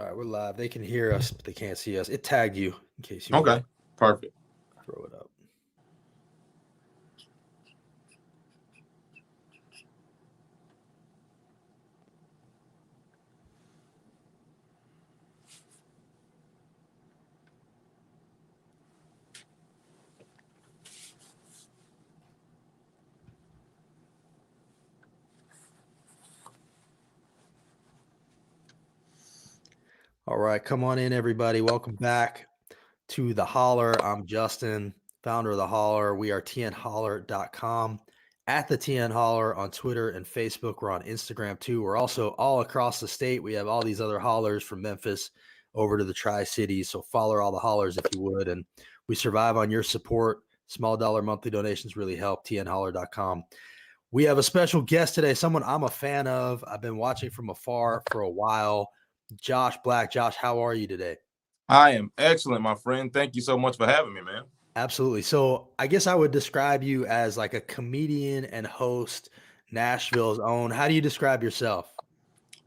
All right, we're live. They can hear us, but they can't see us. It tagged you in case you want Okay, perfect. to throw it up. All right, come on in, everybody. Welcome back to the Holler. I'm Justin, founder of the Holler. We are tnholler.com, at the TN Holler on Twitter and Facebook. We're on Instagram too. We're also all across the state. We have all these other hollers from Memphis over to the Tri-Cities. So follow all the hollers if you would. And we survive on your support. Small dollar monthly donations really help. tnholler.com. We have a special guest today, someone I'm a fan of. I've been watching from afar for a while. Josh Black. Josh, how are you today? I am excellent, my friend. Thank you so much for having me, man. Absolutely. So I guess I would describe you as like a comedian and host, Nashville's own. How do you describe yourself?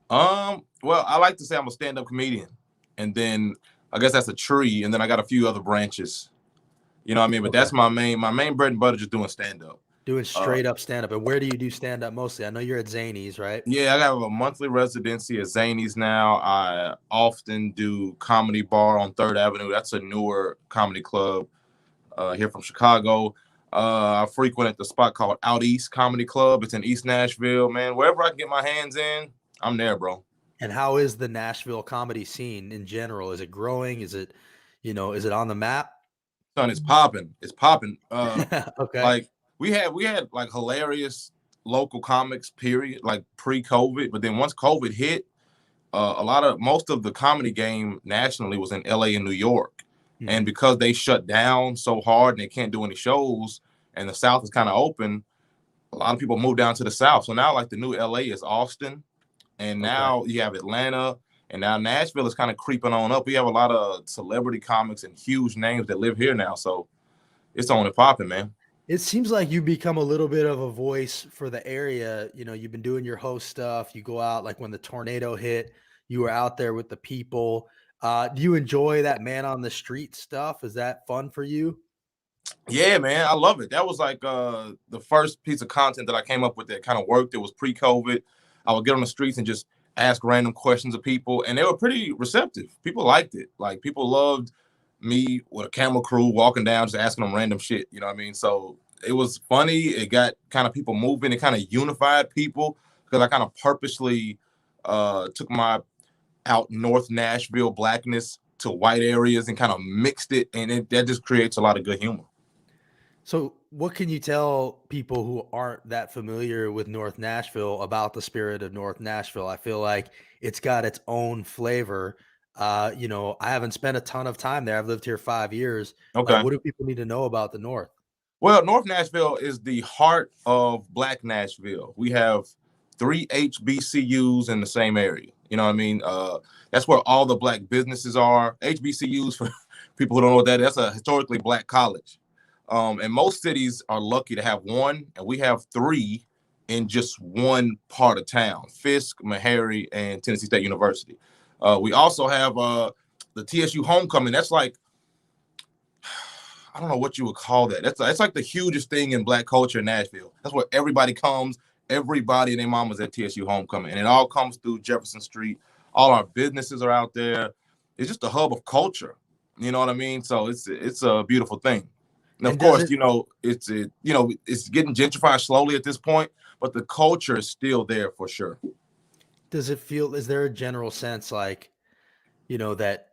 Well, I like to say I'm a stand-up comedian, and then I guess that's a tree, and then I got a few other branches. You know what I mean? But Okay. that's my main bread and butter, just doing stand-up. Doing straight up stand up. And where do you do stand up mostly? I know you're at Zany's, right? Yeah, I have a monthly residency at Zany's now. I often do Comedy Bar on 3rd Avenue. That's a newer comedy club here from Chicago. I frequent at the spot called Out East Comedy Club. It's in East Nashville, man. Wherever I can get my hands in, I'm there, bro. And how is the Nashville comedy scene in general? Is it growing? Is it, is it on the map? Son, it's popping. It's popping. Okay. Like we had like hilarious local comics, period, like pre-COVID. But then once COVID hit, most of the comedy game nationally was in LA and New York. And because they shut down so hard and they can't do any shows, and the South is kind of open, a lot of people moved down to the South. So now like the new LA is Austin, and now you have Atlanta, and now Nashville is kind of creeping on up. We have a lot of celebrity comics and huge names that live here now. So it's on and popping, man. It seems like you become a little bit of a voice for the area. You've been doing your host stuff. You go out, like when the tornado hit, you were out there with the people. Do you enjoy that man on the street stuff? Is that fun for you? Yeah, man, I love it. That was like the first piece of content that I came up with that kind of worked. It was pre-COVID. I would get on the streets and just ask random questions of people, and they were pretty receptive. People liked it. Like people loved me with a camera crew walking down, just asking them random shit. You know what I mean? So it was funny. It got kind of people moving. It kind of unified people because I kind of purposely took my out North Nashville blackness to white areas and kind of mixed it, and that just creates a lot of good humor. So, what can you tell people who aren't that familiar with North Nashville about the spirit of North Nashville? I feel like it's got its own flavor. I haven't spent a ton of time there. I've lived here 5 years. Like, Okay. what do people need to know about the North? Well, North Nashville is the heart of Black Nashville. We have 3 HBCUs in the same area. You know what I mean? That's where all the Black businesses are. HBCUs, for people who don't know what that is, that's a historically Black college. And most cities are lucky to have one, and we have 3 in just one part of town: Fisk, Meharry, and Tennessee State University. We also have the TSU homecoming. That's like, I don't know what you would call that. That's like the hugest thing in Black culture in Nashville. That's where everybody comes. Everybody and their mama's at TSU homecoming, and it all comes through Jefferson Street. All our businesses are out there. It's just a hub of culture. You know what I mean? So it's a beautiful thing. And of course, it's getting gentrified slowly at this point, but the culture is still there for sure. Is there a general sense like, that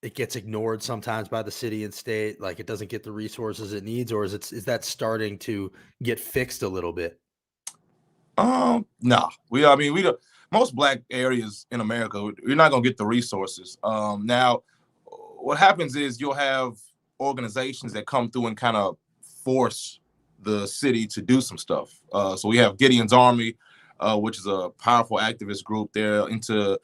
it gets ignored sometimes by the city and state, like it doesn't get the resources it needs, or is that starting to get fixed a little bit? No, we don't. Most Black areas in America, you're not gonna get the resources. Now, what happens is you'll have organizations that come through and kind of force the city to do some stuff. So we have Gideon's Army, which is a powerful activist group. They're into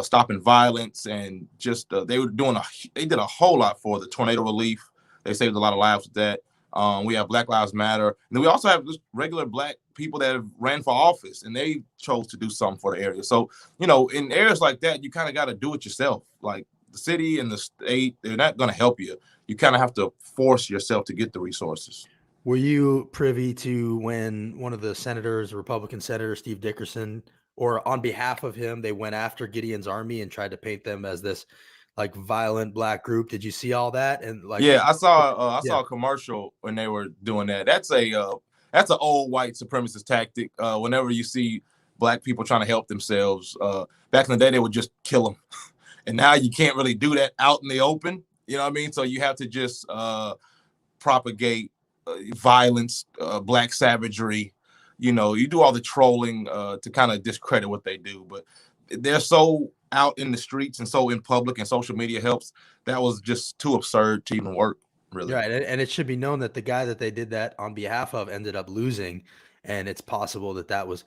stopping violence, and just they did a whole lot for the tornado relief. They saved a lot of lives with that. We have Black Lives Matter. And then we also have just regular Black people that have ran for office and they chose to do something for the area. So, you know, in areas like that, you kind of got to do it yourself. Like the city and the state, they're not going to help you. You kind of have to force yourself to get the resources. Were you privy to when one of the senators, Republican Senator Steve Dickerson, or on behalf of him, they went after Gideon's army and tried to paint them as this like violent Black group? Did you see all that? And like, Yeah, I yeah, saw a commercial when they were doing that. That's an old white supremacist tactic. Whenever you see Black people trying to help themselves, back in the day they would just kill them, and now you can't really do that out in the open. You know what I mean? So you have to just propagate violence, Black savagery. You know, you do all the trolling to kind of discredit what they do, but they're so out in the streets and so in public, and social media helps. That was just too absurd to even work, really. right. And it should be known that the guy that they did that on behalf of ended up losing, and it's possible that that was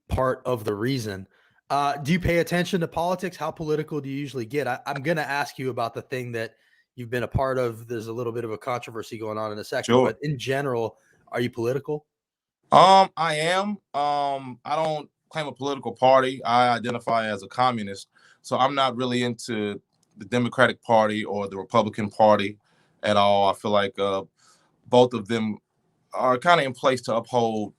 part of the reason. Do you pay attention to politics? How political do you usually get? I'm going to ask you about the thing that you've been a part of. There's a little bit of a controversy going on in a second, Sure. but in general, are you political? I am. I don't claim a political party. I identify as a communist, so I'm not really into the Democratic Party or the Republican Party at all. I feel like both of them are kind of in place to uphold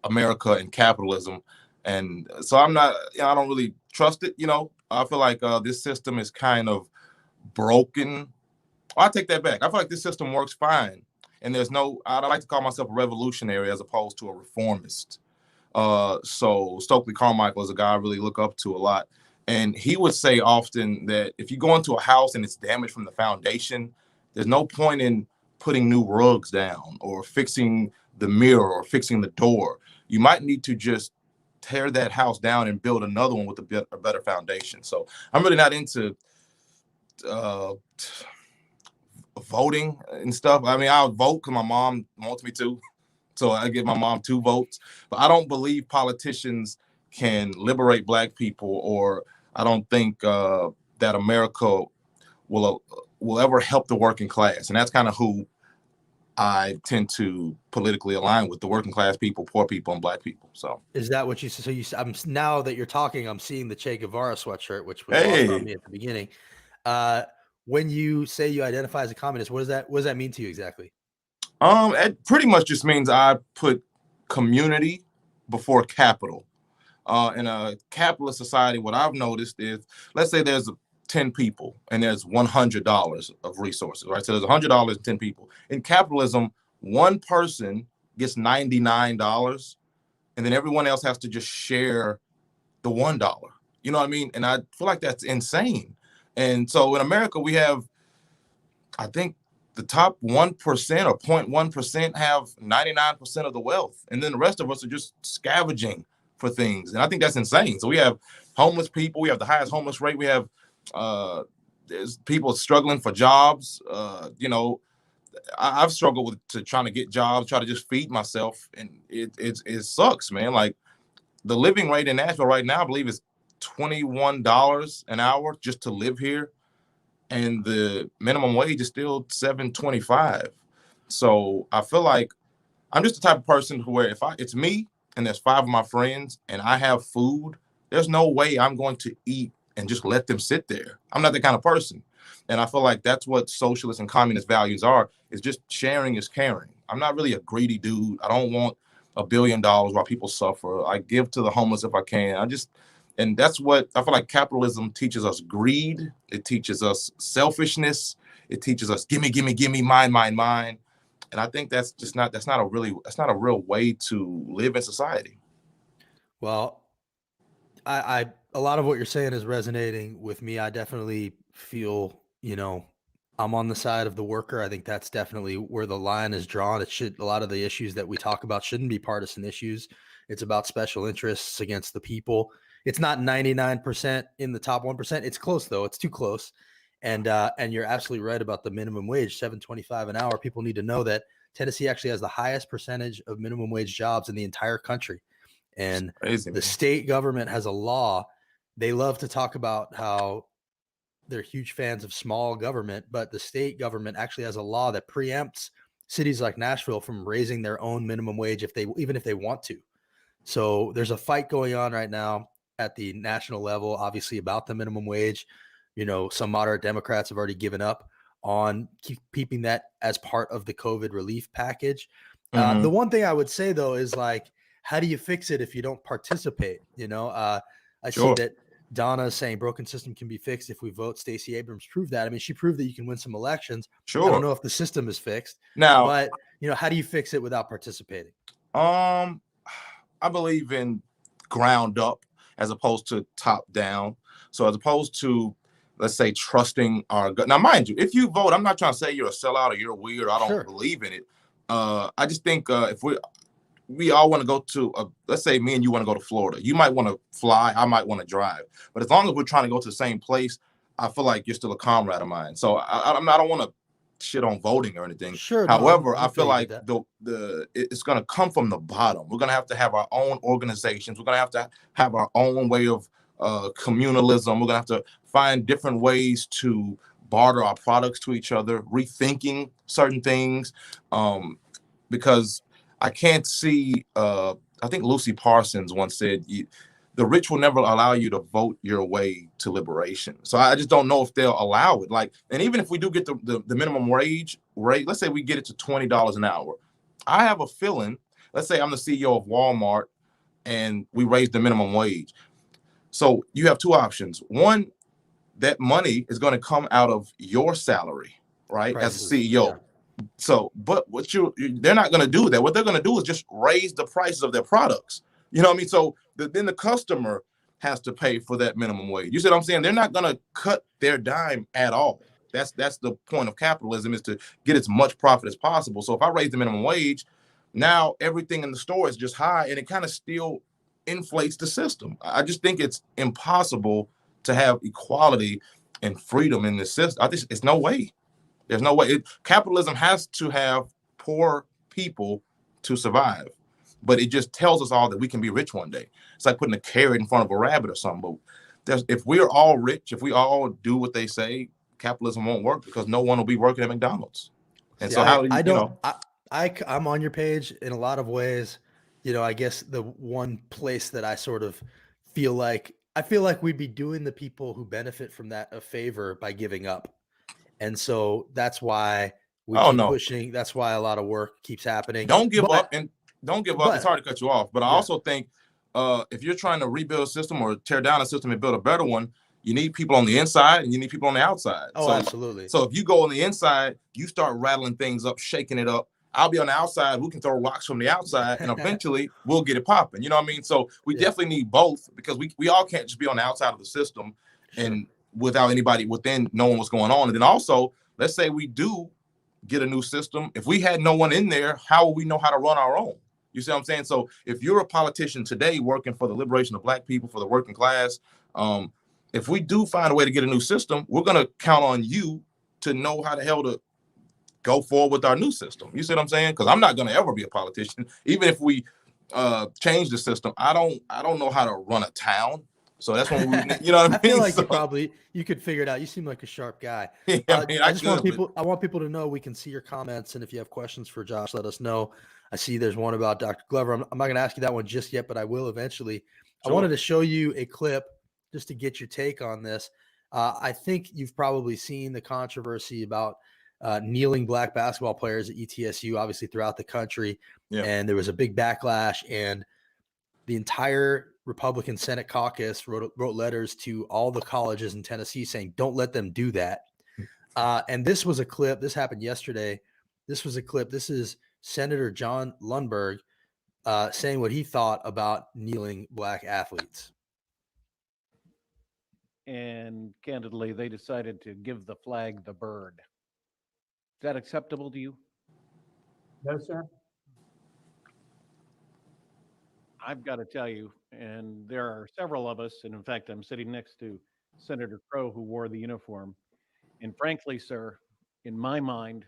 America and capitalism, and so I'm not. You know, I don't really trust it. You know, I feel like this system is kind of broken. I take that back. I feel like this system works fine. And there's no, I'd like to call myself a revolutionary as opposed to a reformist. So Stokely Carmichael is a guy I really look up to a lot. And he would say often that if you go into a house and it's damaged from the foundation, there's no point in putting new rugs down or fixing the mirror or fixing the door. You might need to just tear that house down and build another one with a better foundation. So I'm really not into uh, voting and stuff. I mean, I'll vote because my mom wants me to. So I give my mom 2 votes. But I don't believe politicians can liberate Black people, or I don't think that America will ever help the working class. And that's kind of who I tend to politically align with: the working class people, poor people, and Black people. So Is that what you said? So I'm now that you're talking, I'm seeing the Che Guevara sweatshirt, which was lost on hey, me at the beginning. Uh, when you say you identify as a communist, what does that mean to you exactly? it pretty much just means I put community before capital. In a capitalist society, what I've noticed is, let's say there's 10 people and there's $100 of resources, right? So there's $100 and 10 people. In capitalism, one person gets $99 and then everyone else has to just share the $1. You know what I mean? And I feel like that's insane. And so in America, we have, I think, the top 1% or 0.1% have 99% of the wealth. And then the rest of us are just scavenging for things. And I think that's insane. So we have homeless people. We have the highest homeless rate. We have there's people struggling for jobs. You know, I've struggled to trying to get jobs, try to just feed myself. And it sucks, man. Like the living rate in Nashville right now, I believe, is $21 an hour just to live here. And the minimum wage is still $7.25. So I feel like I'm just the type of person where if it's me and there's 5 of my friends and I have food, there's no way I'm going to eat and just let them sit there. I'm not that kind of person. And I feel like that's what socialist and communist values are, is just sharing is caring. I'm not really a greedy dude. I don't want $1 billion while people suffer. I give to the homeless if I can. And that's what I feel like capitalism teaches us: greed. It teaches us selfishness. It teaches us gimme, gimme, gimme, mine, mine, mine. And I think that's not a real way to live in society. Well, I a lot of what you're saying is resonating with me. I definitely feel, I'm on the side of the worker. I think that's definitely where the line is drawn. A lot of the issues that we talk about shouldn't be partisan issues. It's about special interests against the people. It's not 99% in the top 1%. It's close though. It's too close. And you're absolutely right about the minimum wage, $7.25 an hour. People need to know that Tennessee actually has the highest percentage of minimum wage jobs in the entire country. And Crazy, the man. state government has a law. They love to talk about how they're huge fans of small government, but the state government actually has a law that preempts cities like Nashville from raising their own minimum wage even if they want to. So there's a fight going on right now at the national level, obviously about the minimum wage. Some moderate Democrats have already given up on keeping that as part of the COVID relief package. The one thing I would say though is like, how do you fix it if you don't participate? I see Sure. that Donna is saying broken system can be fixed if we vote. Stacey Abrams proved that. I mean, she proved that you can win some elections. I don't Sure. know if the system is fixed Now, but how do you fix it without participating? I believe in ground up as opposed to top down. So as opposed to, let's say, trusting our gut. Now, mind you, if you vote, I'm not trying to say you're a sellout or you're weird. I don't Sure. believe in it. I just think if we all want to go to, let's say me and you want to go to Florida. You might want to fly. I might want to drive. But as long as we're trying to go to the same place, I feel like you're still a comrade of mine. So I don't want to shit on voting or anything. Sure. However, no, I feel like that. it's going to come from the bottom. We're going to have our own organizations. We're going to have our own way of communalism. We're going to have to find different ways to barter our products to each other, rethinking certain things, because I can't see. I think Lucy Parsons once said, "The rich will never allow you to vote your way to liberation." So I just don't know if they'll allow it. Like, and even if we do get the minimum wage rate, let's say we get it to $20 an hour, I have a feeling. Let's say I'm the CEO of Walmart, and we raise the minimum wage. So you have two options. One, that money is going to come out of your salary, right, Prices, as a CEO. Yeah. So, but they're not going to do that. What they're going to do is just raise the prices of their products. You know what I mean? So then the customer has to pay for that minimum wage. You see what I'm saying? They're not going to cut their dime at all. That's the point of capitalism, is to get as much profit as possible. So if I raise the minimum wage, now everything in the store is just high, and it kind of still inflates the system. I just think it's impossible to have equality and freedom in this system. I think it's no way. There's no way. Capitalism has to have poor people to survive, but it just tells us all that we can be rich one day. It's like putting a carrot in front of a rabbit or something. But if we're all rich, if we all do what they say, capitalism won't work, because no one will be working at McDonald's. And so how do you, I you don't. know? I'm on your page in a lot of ways. I guess the one place that I sort of feel like we'd be doing the people who benefit from that a favor by giving up. And so that's why we Oh keep no, pushing. That's why a lot of work keeps happening. don't give But up, and don't give up. It's hard to cut you off, but I yeah. also think if you're trying to rebuild a system or tear down a system and build a better one, you need people on the inside and you need people on the outside. Oh, absolutely. So if you go on the inside, you start rattling things up, shaking it up. I'll be on the outside. We can throw rocks from the outside, and eventually we'll get it popping. You know what I mean? So we definitely need both, because we all can't just be on the outside of the system and without anybody within knowing what's going on. And then also, let's say we do get a new system. If we had no one in there, how will we know how to run our own? You see what I'm saying? So if you're a politician today working for the liberation of Black people, for the working class, if we do find a way to get a new system, we're going to count on you to know how the hell to go forward with our new system. You see what I'm saying? Because I'm not going to ever be a politician. Even if we change the system, I don't know how to run a town. So that's when we, you know what I mean? I feel like you could figure it out. You seem like a sharp guy. Yeah, I want people to know we can see your comments, and if you have questions for Josh, let us know. I see there's one about Dr. Glover. I'm not going to ask you that one just yet, but I will eventually. Sure. I wanted to show you a clip just to get your take on this. I think you've probably seen the controversy about kneeling Black basketball players at ETSU, obviously throughout the country. Yeah. And there was a big backlash, and the entire Republican Senate caucus wrote letters to all the colleges in Tennessee saying, don't let them do that. And this was a clip. This happened yesterday. This was a clip. This is Senator John Lundberg saying what he thought about kneeling Black athletes. And candidly, they decided to give the flag the bird. Is that acceptable to you? No, sir. I've got to tell you, and there are several of us, and in fact, I'm sitting next to Senator Crow, who wore the uniform. And frankly, sir, in my mind,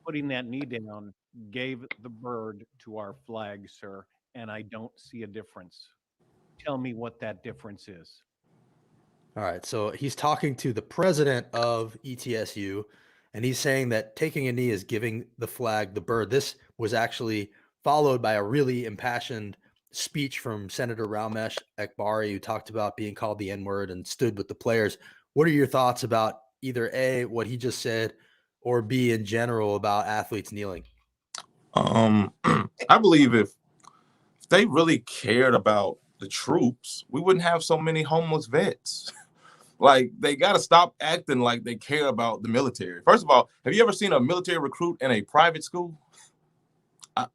putting that knee down gave the bird to our flag, sir, and I don't see a difference. Tell me what that difference is. All right, so he's talking to the president of ETSU, and he's saying that taking a knee is giving the flag the bird. This was actually followed by a really impassioned speech from Senator Ramesh Akbari, who talked about being called the N-word and stood with the players. What are your thoughts about either A, what he just said, or B, in general, about athletes kneeling? I believe if they really cared about the troops, we wouldn't have so many homeless vets. Like, they got to stop acting like they care about the military. First of all, have you ever seen a military recruit in a private school?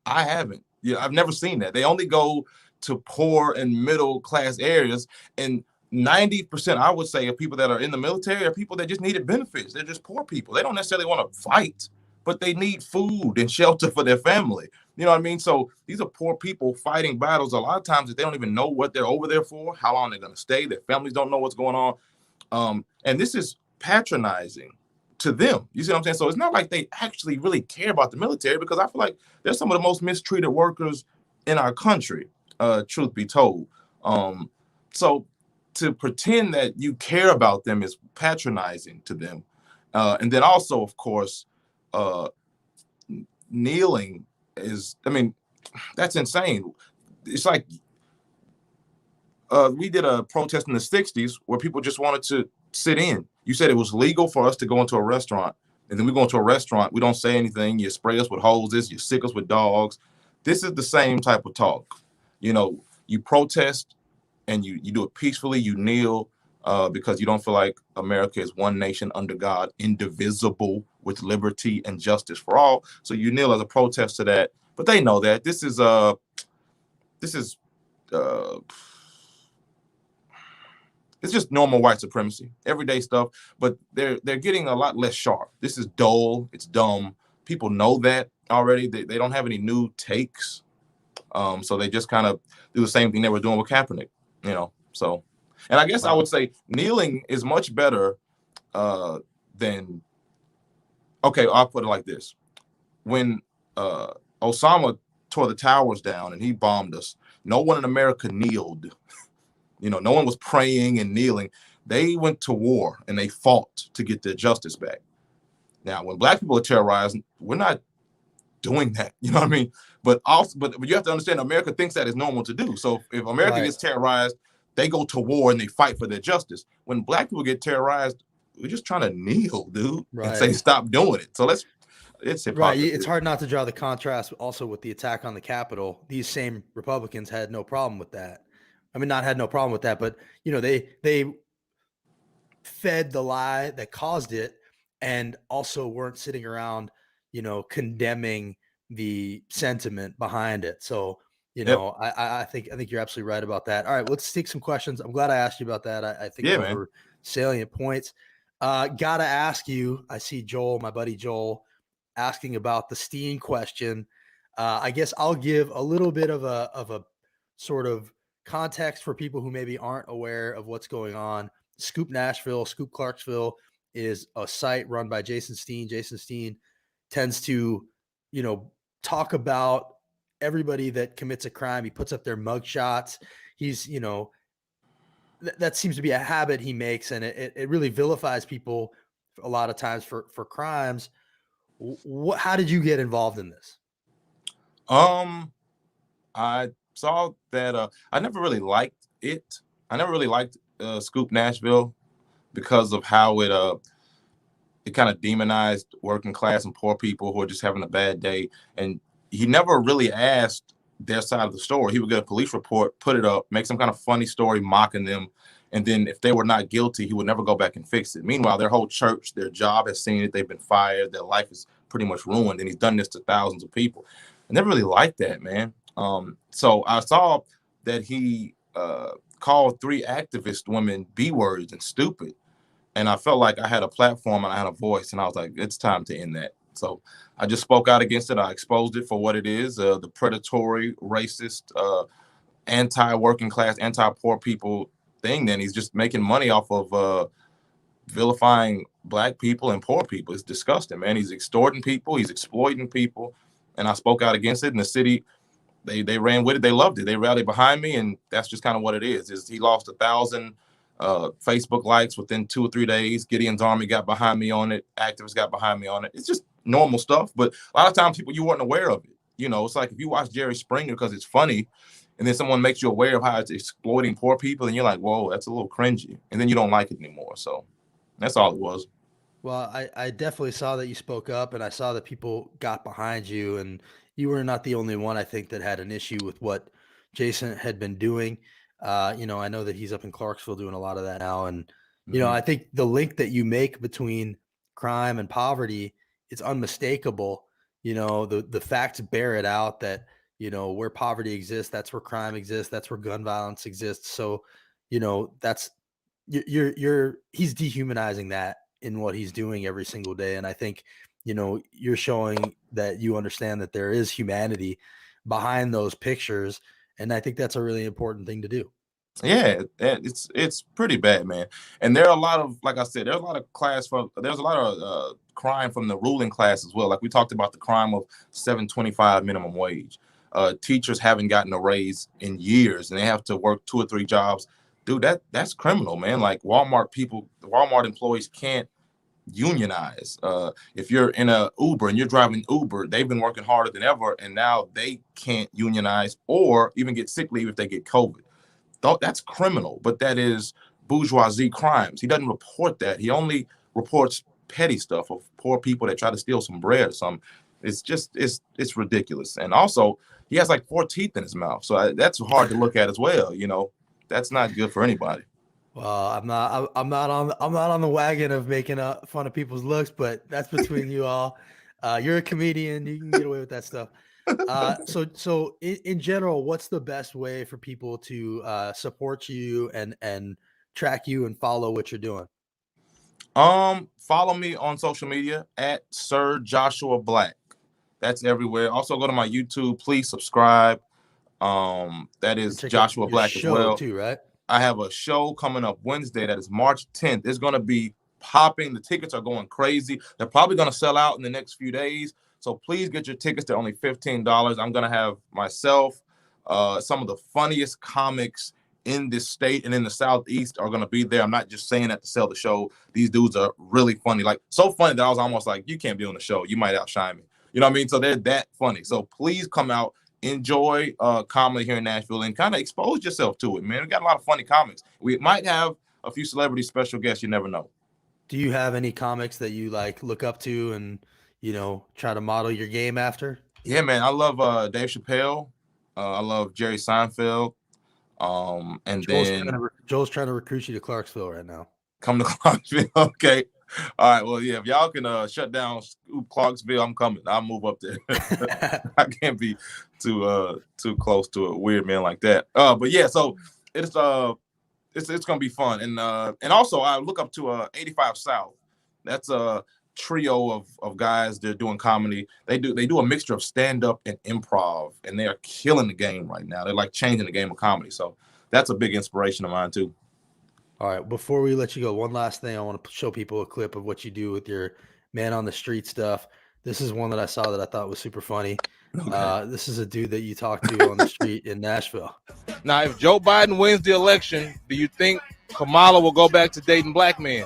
I haven't. Yeah, I've never seen that. They only go to poor and middle class areas, and 90%, I would say, of people that are in the military are people that just needed benefits. They're just poor people. They don't necessarily want to fight, but they need food and shelter for their family. You know what I mean? So these are poor people fighting battles a lot of times that they don't even know what they're over there for, how long they're going to stay. Their families don't know what's going on. And this is patronizing to them. You see what I'm saying? So it's not like they actually really care about the military, because I feel like they're some of the most mistreated workers in our country, truth be told. So to pretend that you care about them is patronizing to them. And then also, of course, kneeling is, I mean, that's insane. It's like we did a protest in the 60s where people just wanted to sit in. You said it was legal for us to go into a restaurant, and then we go into a restaurant, we don't say anything, you spray us with hoses, you sick us with dogs. This is the same type of talk. You know, you protest and you do it peacefully, you kneel because you don't feel like America is one nation under God, indivisible, with liberty and justice for all. So you kneel as a protest to that. But they know that this is it's just normal white supremacy, everyday stuff, but they're getting a lot less sharp. This is dull, it's dumb. People know that already. They don't have any new takes. So they just kind of do the same thing they were doing with Kaepernick, you know. So, and I guess I would say kneeling is much better than, okay, I'll put it like this. When Osama tore the towers down and he bombed us, no one in America kneeled. You know, no one was praying and kneeling. They went to war and they fought to get their justice back. Now, when black people are terrorized, we're not doing that. You know what I mean? But you have to understand, America thinks that is normal to do. So if America gets terrorized, they go to war and they fight for their justice. When black people get terrorized, we're just trying to kneel, dude, and say stop doing it. So it's hypocrisy. Right. It's hard not to draw the contrast also with the attack on the Capitol. These same Republicans had no problem with that. I mean, not had no problem with that, but you know, they fed the lie that caused it, and also weren't sitting around, you know, condemning the sentiment behind it. So, you know, I think you're absolutely right about that. All right, let's take some questions. I'm glad I asked you about that. I think those were salient points. Gotta ask you, I see Joel, my buddy Joel, asking about the Steen question. I guess I'll give a little bit of a sort of context for people who maybe aren't aware of what's going on. Scoop Nashville, Scoop Clarksville is a site run by Jason Steen. Jason Steen tends to, you know, talk about everybody that commits a crime. He puts up their mugshots. He's, you know, that seems to be a habit he makes, and it really vilifies people a lot of times for crimes. How did you get involved in this? I saw that I never really liked it. I never really liked Scoop Nashville because of how it kind of demonized working class and poor people who are just having a bad day. And he never really asked their side of the story. He would get a police report, put it up, make some kind of funny story mocking them. And then if they were not guilty, he would never go back and fix it. Meanwhile, their whole church, their job has seen it. They've been fired. Their life is pretty much ruined. And he's done this to thousands of people. I never really liked that, man. So I saw that he called 3 activist women B-words and stupid. And I felt like I had a platform and I had a voice, and I was like, it's time to end that. So I just spoke out against it. I exposed it for what it is, the predatory, racist, anti-working class, anti-poor people thing. Then he's just making money off of vilifying black people and poor people. It's disgusting, man. He's extorting people. He's exploiting people. And I spoke out against it. In the city, they ran with it. They loved it. They rallied behind me. And that's just kind of what it is he lost 1,000 Facebook likes within 2 or 3 days. Gideon's Army got behind me on it. Activists got behind me on it. It's just normal stuff. But a lot of times people, you weren't aware of it. You know, it's like if you watch Jerry Springer because it's funny, and then someone makes you aware of how it's exploiting poor people, and you're like, whoa, that's a little cringy. And then you don't like it anymore. So that's all it was. Well, I definitely saw that you spoke up, and I saw that people got behind you, and you were not the only one, I think, that had an issue with what Jason had been doing. I know that he's up in Clarksville doing a lot of that now. And, I think the link that you make between crime and poverty, it's unmistakable. The facts bear it out that, where poverty exists, that's where crime exists. That's where gun violence exists. So, that's he's dehumanizing that in what he's doing every single day. And I think, you're showing that you understand that there is humanity behind those pictures. And I think that's a really important thing to do. Yeah, it's pretty bad, man. And there are a lot of, like I said, there's a lot of there's a lot of crime from the ruling class as well. Like we talked about the crime of $7.25 minimum wage. Teachers haven't gotten a raise in years, and they have to work 2 or 3 jobs. Dude, that's criminal, man. Like Walmart employees can't unionize. If you're in a Uber and you're driving Uber, they've been working harder than ever, and now they can't unionize or even get sick leave if they get COVID. That's criminal, but that is bourgeoisie crimes. He doesn't report that. He only reports petty stuff of poor people that try to steal some bread or something. It's ridiculous. And also, he has like 4 teeth in his mouth, so that's hard to look at as well. That's not good for anybody. Well, I'm not on the wagon of making fun of people's looks, but that's between you all. You're a comedian; you can get away with that stuff. So in general, what's the best way for people to support you and track you and follow what you're doing? Follow me on social media at Sir Joshua Black. That's everywhere. Also go to my YouTube. Please subscribe. That is Joshua Black as well too, right? I have a show coming up Wednesday that is March 10th. It's going to be popping. The tickets are going crazy. They're probably going to sell out in the next few days. So please get your tickets. They're only $15. I'm going to have myself, some of the funniest comics in this state and in the Southeast are going to be there. I'm not just saying that to sell the show. These dudes are really funny. Like, so funny that I was almost like, you can't be on the show. You might outshine me. You know what I mean? So they're that funny. So please come out. Enjoy comedy here in Nashville and kind of expose yourself to it, man. We got a lot of funny comics. We might have a few celebrity special guests. You never know. Do you have any comics that you like look up to and try to model your game after? Yeah, man. I love Dave Chappelle. I love Jerry Seinfeld. And Joel's trying to recruit you to Clarksville right now. Come to Clarksville, okay. All right, well, yeah, if y'all can shut down Clarksville, I'm coming. I'll move up there. I can't be too close to a weird man like that. But yeah, so it's gonna be fun. And also I look up to 85 South. That's a trio of guys. They're doing comedy. They do a mixture of stand-up and improv, and they are killing the game right now. They're like changing the game of comedy. So that's a big inspiration of mine too. All right, before we let you go, one last thing. I want to show people a clip of what you do with your man on the street stuff. This is one that I saw that I thought was super funny. Okay. This is a dude that you talked to on the street in Nashville. Now, if Joe Biden wins the election, do you think Kamala will go back to dating black men?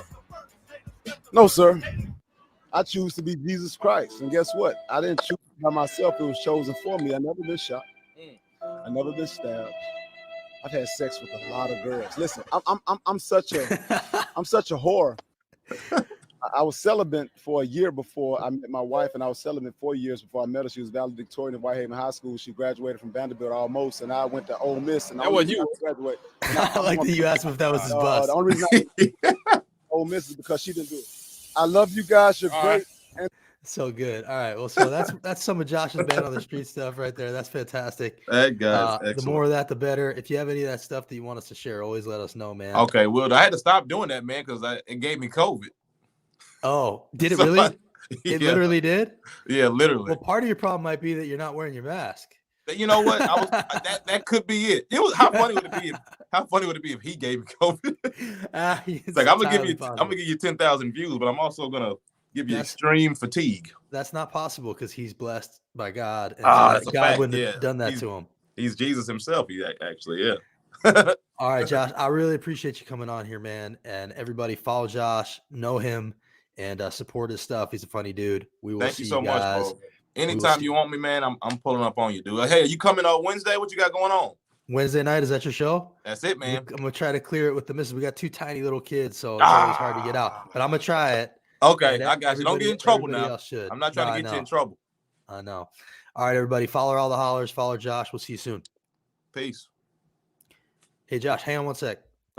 No, sir. I choose to be Jesus Christ. And guess what? I didn't choose by myself. It was chosen for me. I never been shot. I never been stabbed. I've had sex with a lot of girls. Listen, I'm such a whore. I was celibate for a year before I met my wife, and I was celibate 4 years before I met her. She was valedictorian at Whitehaven High School. She graduated from Vanderbilt almost, and I went to Ole Miss. And that was you. I like that you asked him if that was his bus. The only reason I Ole Miss is because she didn't do it. I love you guys. You're great. So good. All right. Well, so that's some of Josh's man on the street stuff right there. That's fantastic. That guy's the more of that, the better. If you have any of that stuff that you want us to share, always let us know, man. Okay. Well, I had to stop doing that, man, because it gave me COVID. Oh, did it really? It literally did? Yeah, literally. Well, part of your problem might be that you're not wearing your mask. You know what? That could be it. It was how funny would it be? How funny would it be if he gave me COVID? It's like I'm gonna give you 10,000 views, but I'm also gonna give you extreme fatigue. That's not possible because he's blessed by God. And that's God wouldn't have done that to him. He's Jesus himself. He actually, yeah. All right, Josh. I really appreciate you coming on here, man. And everybody follow Josh, know him, and support his stuff. He's a funny dude. We will Thank see you so much, guys. bro. Anytime you want me, man, I'm pulling up on you, dude. Hey, are you coming on Wednesday? What you got going on? Wednesday night, is that your show? That's it, man. I'm gonna try to clear it with the missus. We got 2 tiny little kids, so it's always hard to get out. But I'm gonna try it. Okay, I got you. Don't get in trouble Everybody now. else should. I'm not trying to get you in trouble. I know. All right, everybody. Follow all the hollers. Follow Josh. We'll see you soon. Peace. Hey, Josh, hang on one sec.